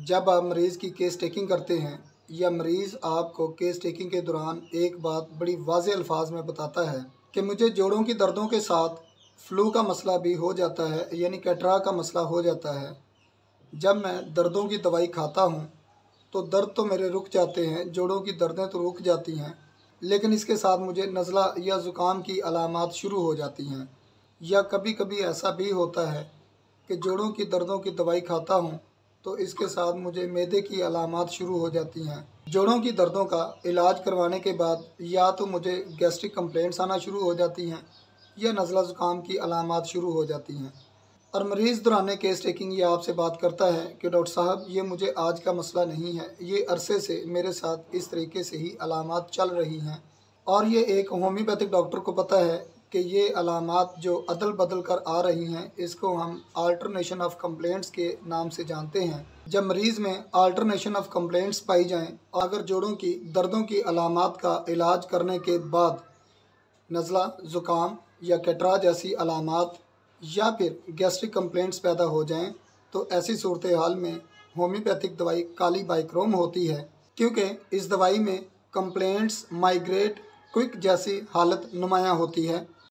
जब आप मरीज़ की केस टेकिंग करते हैं या मरीज़ आपको केस टेकिंग के दौरान एक बात बड़ी वाज़ेह अल्फाज में बताता है कि मुझे जोड़ों की दर्दों के साथ फ्लू का मसला भी हो जाता है, यानी कैटरा का मसला हो जाता है। जब मैं दर्दों की दवाई खाता हूँ तो दर्द तो मेरे रुक जाते हैं, जोड़ों की दर्दें तो रुक जाती हैं, लेकिन इसके साथ मुझे नज़ला या ज़ुकाम की अलामात शुरू हो जाती हैं। या कभी कभी ऐसा भी होता है कि जोड़ों की दर्दों की दवाई खाता हूँ तो इसके साथ मुझे मैदे की अलामात शुरू हो जाती हैं। जोड़ों की दर्दों का इलाज करवाने के बाद या तो मुझे गैस्ट्रिक कंप्लेंट्स आना शुरू हो जाती हैं या नज़ला ज़ुकाम की अलामात शुरू हो जाती हैं। और मरीज़ दौरान केस टेकिंग ये आपसे बात करता है कि डॉक्टर साहब, ये मुझे आज का मसला नहीं है, ये अरसे से मेरे साथ इस तरीके से ही अलामात चल रही हैं। और ये एक होम्योपैथिक डॉक्टर को पता है कि ये अलामात जो अदल बदल कर आ रही हैं, इसको हम अल्टरनेशन ऑफ कंप्लेंट्स के नाम से जानते हैं। जब मरीज़ में अल्टरनेशन ऑफ कंप्लेंट्स पाई जाएं और अगर जोड़ों की दर्दों की अलामात का इलाज करने के बाद नज़ला, ज़ुकाम या कैटरा जैसी अलामात या फिर गैस्ट्रिक कंप्लेंट्स पैदा हो जाएं, तो ऐसी सूरत हाल में होम्योपैथिक दवाई काली बाइक्रोम होती है, क्योंकि इस दवाई में कंप्लेंट्स माइग्रेट क्विक जैसी हालत नुमायाँ होती है।